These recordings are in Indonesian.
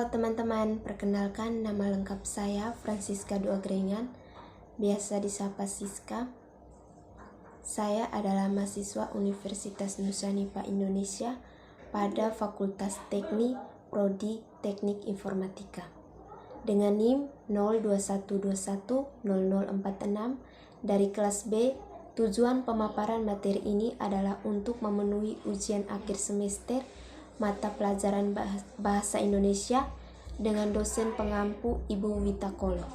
teman-teman, perkenalkan nama lengkap saya Francisca Duagrengan, biasa disapa Siska. Saya adalah mahasiswa Universitas Nusa Nipah Indonesia pada Fakultas Teknik Prodi Teknik Informatika dengan NIM 021210046 dari kelas B. Tujuan pemaparan materi ini adalah untuk memenuhi ujian akhir semester mata pelajaran Bahasa Indonesia dengan dosen pengampu Ibu Wita Kolo.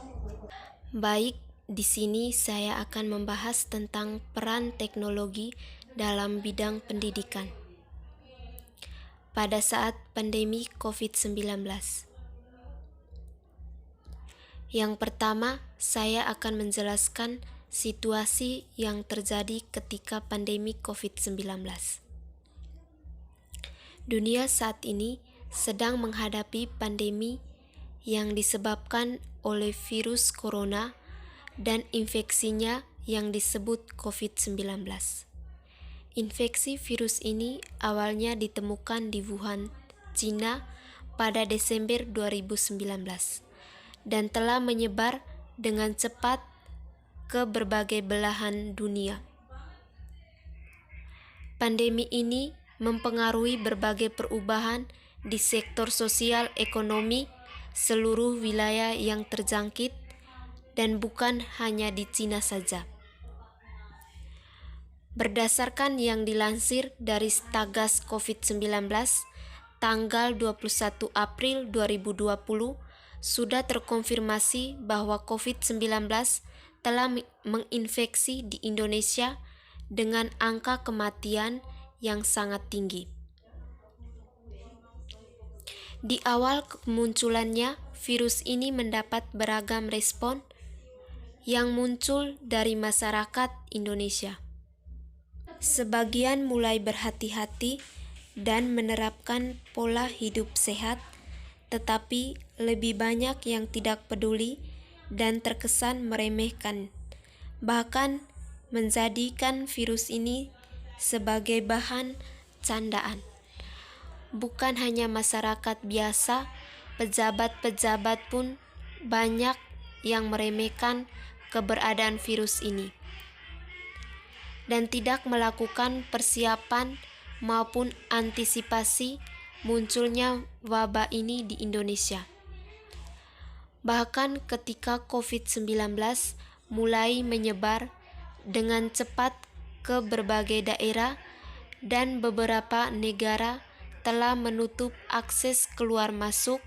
Baik, di sini saya akan membahas tentang peran teknologi dalam bidang pendidikan pada saat pandemi COVID-19. Yang pertama, saya akan menjelaskan situasi yang terjadi ketika pandemi COVID-19. Dunia saat ini sedang menghadapi pandemi yang disebabkan oleh virus corona dan infeksinya yang disebut COVID-19. Infeksi virus ini awalnya ditemukan di Wuhan, Cina pada Desember 2019 dan telah menyebar dengan cepat ke berbagai belahan dunia. Pandemi ini mempengaruhi berbagai perubahan di sektor sosial ekonomi seluruh wilayah yang terjangkit dan bukan hanya di Cina saja. Berdasarkan yang dilansir dari Satgas COVID-19 tanggal 21 April 2020, sudah terkonfirmasi bahwa COVID-19 telah menginfeksi di Indonesia dengan angka kematian yang sangat tinggi. Di awal kemunculannya, virus ini mendapat beragam respon yang muncul dari masyarakat Indonesia. Sebagian mulai berhati-hati dan menerapkan pola hidup sehat, tetapi lebih banyak yang tidak peduli dan terkesan meremehkan, bahkan menjadikan virus ini sebagai bahan candaan. Bukan hanya masyarakat biasa, pejabat-pejabat pun banyak yang meremehkan keberadaan virus ini dan tidak melakukan persiapan maupun antisipasi munculnya wabah ini di Indonesia. Bahkan ketika COVID-19 mulai menyebar dengan cepat ke berbagai daerah dan beberapa negara telah menutup akses keluar masuk,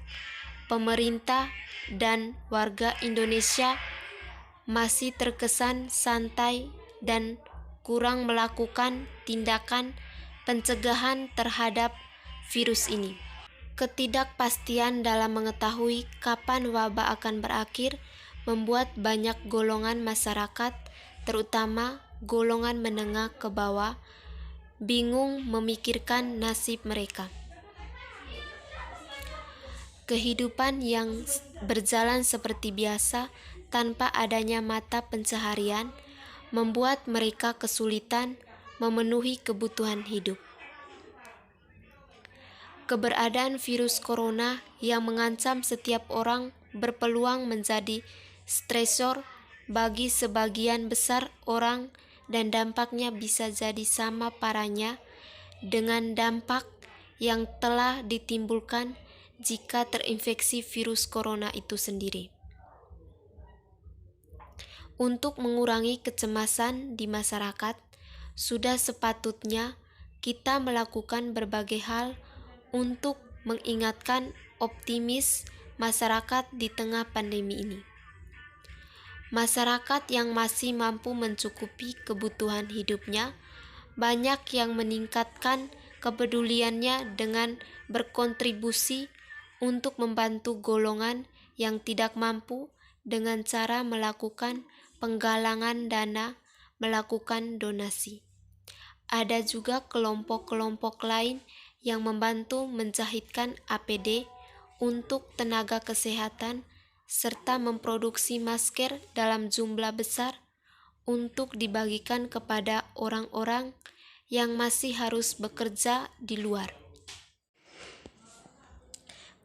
pemerintah dan warga Indonesia masih terkesan santai dan kurang melakukan tindakan pencegahan terhadap virus ini. Ketidakpastian dalam mengetahui kapan wabah akan berakhir membuat banyak golongan masyarakat, terutama golongan menengah ke bawah, bingung memikirkan nasib mereka. Kehidupan yang berjalan seperti biasa tanpa adanya mata pencaharian membuat mereka kesulitan memenuhi kebutuhan hidup. Keberadaan virus corona yang mengancam setiap orang berpeluang menjadi stresor bagi sebagian besar orang dan dampaknya bisa jadi sama parahnya dengan dampak yang telah ditimbulkan jika terinfeksi virus corona itu sendiri. Untuk mengurangi kecemasan di masyarakat, sudah sepatutnya kita melakukan berbagai hal untuk mengingatkan optimis masyarakat di tengah pandemi ini. Masyarakat yang masih mampu mencukupi kebutuhan hidupnya, banyak yang meningkatkan kepeduliannya dengan berkontribusi untuk membantu golongan yang tidak mampu dengan cara melakukan penggalangan dana, melakukan donasi. Ada juga kelompok-kelompok lain yang membantu menjahitkan APD untuk tenaga kesehatan serta memproduksi masker dalam jumlah besar untuk dibagikan kepada orang-orang yang masih harus bekerja di luar.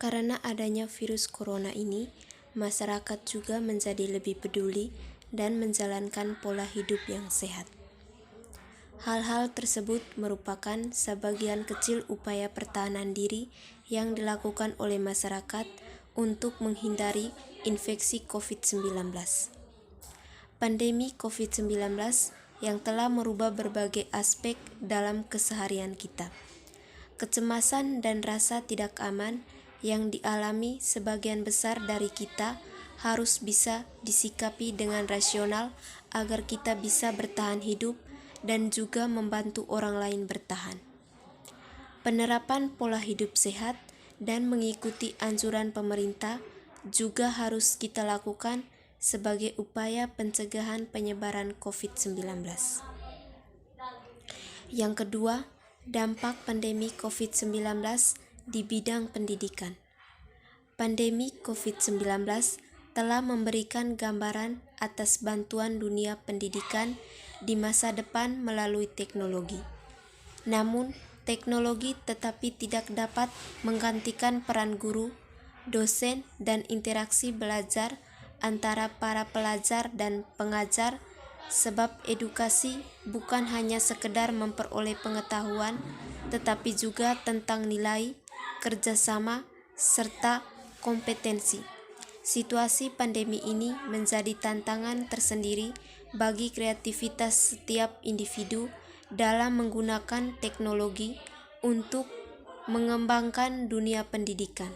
Karena adanya virus corona ini, masyarakat juga menjadi lebih peduli dan menjalankan pola hidup yang sehat. Hal-hal tersebut merupakan sebagian kecil upaya pertahanan diri yang dilakukan oleh masyarakat untuk menghindari infeksi COVID-19. Pandemi COVID-19 yang telah merubah berbagai aspek dalam keseharian kita. Kecemasan dan rasa tidak aman yang dialami sebagian besar dari kita harus bisa disikapi dengan rasional agar kita bisa bertahan hidup dan juga membantu orang lain bertahan. Penerapan pola hidup sehat dan mengikuti anjuran pemerintah juga harus kita lakukan sebagai upaya pencegahan penyebaran COVID-19. Yang kedua, dampak pandemi COVID-19 di bidang pendidikan. Pandemi COVID-19 telah memberikan gambaran atas bantuan dunia pendidikan di masa depan melalui teknologi. Namun, teknologi tetapi tidak dapat menggantikan peran guru, dosen, dan interaksi belajar antara para pelajar dan pengajar, sebab edukasi bukan hanya sekedar memperoleh pengetahuan, tetapi juga tentang nilai, kerjasama, serta kompetensi. Situasi pandemi ini menjadi tantangan tersendiri bagi kreativitas setiap individu dalam menggunakan teknologi untuk mengembangkan dunia pendidikan.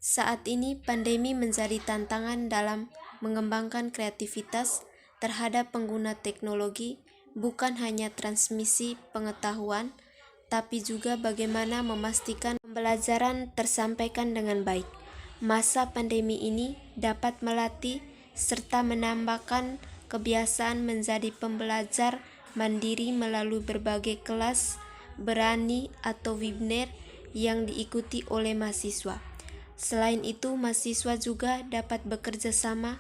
Saat ini pandemi menjadi tantangan dalam mengembangkan kreativitas terhadap pengguna teknologi, bukan hanya transmisi pengetahuan, tapi juga bagaimana memastikan pembelajaran tersampaikan dengan baik. Masa pandemi ini dapat melatih serta menambahkan kebiasaan menjadi pembelajar mandiri melalui berbagai kelas berani atau webinar yang diikuti oleh mahasiswa. Selain itu, mahasiswa juga dapat bekerja sama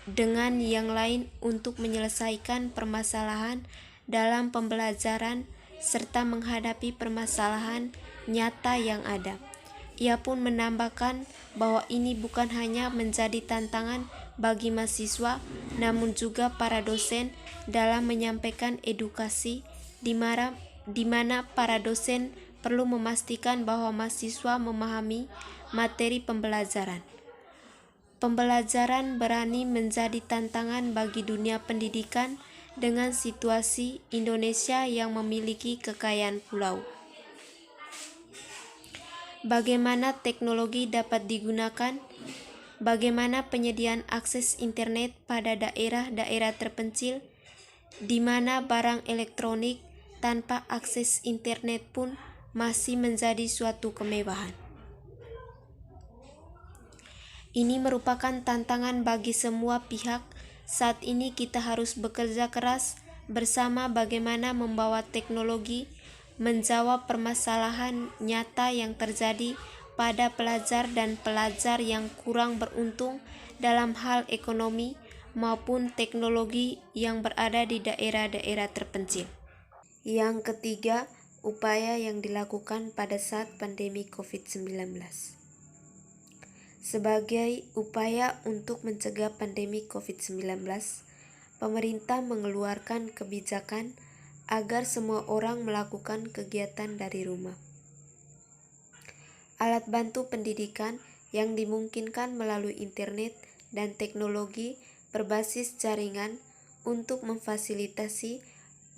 dengan yang lain untuk menyelesaikan permasalahan dalam pembelajaran serta menghadapi permasalahan nyata yang ada. Ia pun menambahkan bahwa ini bukan hanya menjadi tantangan bagi mahasiswa, namun juga para dosen dalam menyampaikan edukasi, di mana para dosen perlu memastikan bahwa mahasiswa memahami materi pembelajaran. Pembelajaran berani menjadi tantangan bagi dunia pendidikan dengan situasi Indonesia yang memiliki kekayaan pulau. Bagaimana teknologi dapat digunakan? Bagaimana penyediaan akses internet pada daerah-daerah terpencil, di mana barang elektronik tanpa akses internet pun masih menjadi suatu kemewahan. Ini merupakan tantangan bagi semua pihak. Saat ini kita harus bekerja keras bersama bagaimana membawa teknologi menjawab permasalahan nyata yang terjadi pada pelajar dan pelajar yang kurang beruntung dalam hal ekonomi maupun teknologi yang berada di daerah-daerah terpencil. Yang ketiga, upaya yang dilakukan pada saat pandemi COVID-19. Sebagai upaya untuk mencegah pandemi COVID-19, pemerintah mengeluarkan kebijakan agar semua orang melakukan kegiatan dari rumah. Alat bantu pendidikan yang dimungkinkan melalui internet dan teknologi berbasis jaringan untuk memfasilitasi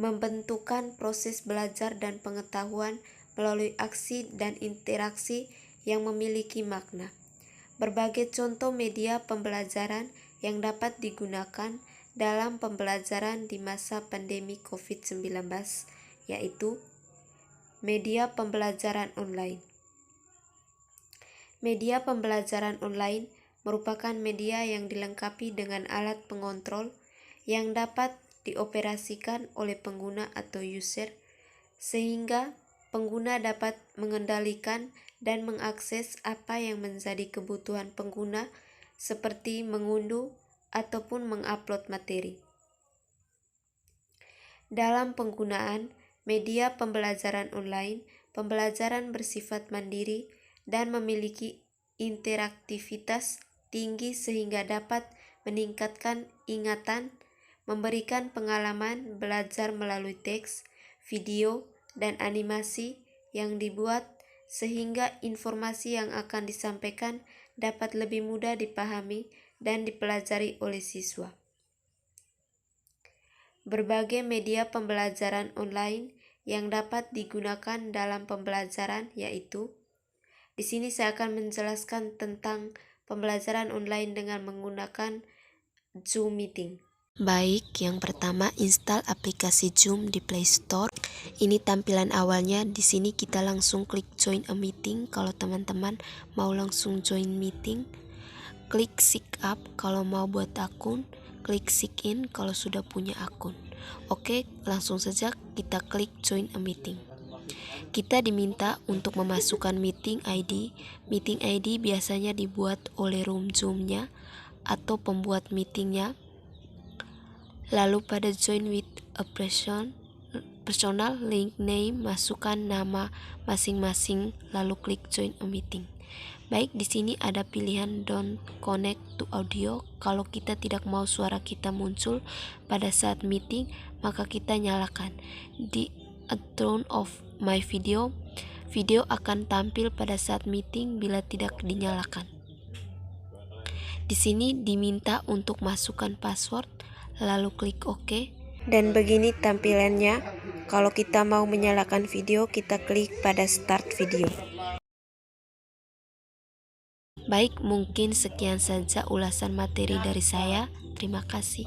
membentukkan proses belajar dan pengetahuan melalui aksi dan interaksi yang memiliki makna. Berbagai contoh media pembelajaran yang dapat digunakan dalam pembelajaran di masa pandemi COVID-19, yaitu media pembelajaran online. Media pembelajaran online merupakan media yang dilengkapi dengan alat pengontrol yang dapat dioperasikan oleh pengguna atau user, sehingga pengguna dapat mengendalikan dan mengakses apa yang menjadi kebutuhan pengguna, seperti mengunduh ataupun mengupload materi. Dalam penggunaan media pembelajaran online, pembelajaran bersifat mandiri dan memiliki interaktivitas tinggi sehingga dapat meningkatkan ingatan, memberikan pengalaman belajar melalui teks, video, dan animasi yang dibuat sehingga informasi yang akan disampaikan dapat lebih mudah dipahami dan dipelajari oleh siswa. Berbagai media pembelajaran online yang dapat digunakan dalam pembelajaran yaitu, di sini saya akan menjelaskan tentang pembelajaran online dengan menggunakan Zoom Meeting. Baik, yang pertama install aplikasi Zoom di Play Store. Ini tampilan awalnya. Di sini kita langsung klik join a meeting kalau teman-teman mau langsung join meeting. Klik sign up kalau mau buat akun. Klik sign in kalau sudah punya akun. Oke, langsung saja kita klik join a meeting. Kita diminta untuk memasukkan meeting ID. Meeting ID biasanya dibuat oleh room Zoom-nya atau pembuat meetingnya. Lalu pada join with a personal link name, masukkan nama masing-masing lalu klik join a meeting. Baik, di sini ada pilihan don't connect to audio. Kalau kita tidak mau suara kita muncul pada saat meeting, maka kita nyalakan. Di turn off my video akan tampil pada saat meeting bila tidak dinyalakan. Di sini diminta untuk masukkan password, lalu klik OK. Dan begini tampilannya. Kalau kita mau menyalakan video, kita klik pada start video. Baik, mungkin sekian saja ulasan materi dari saya. Terima kasih.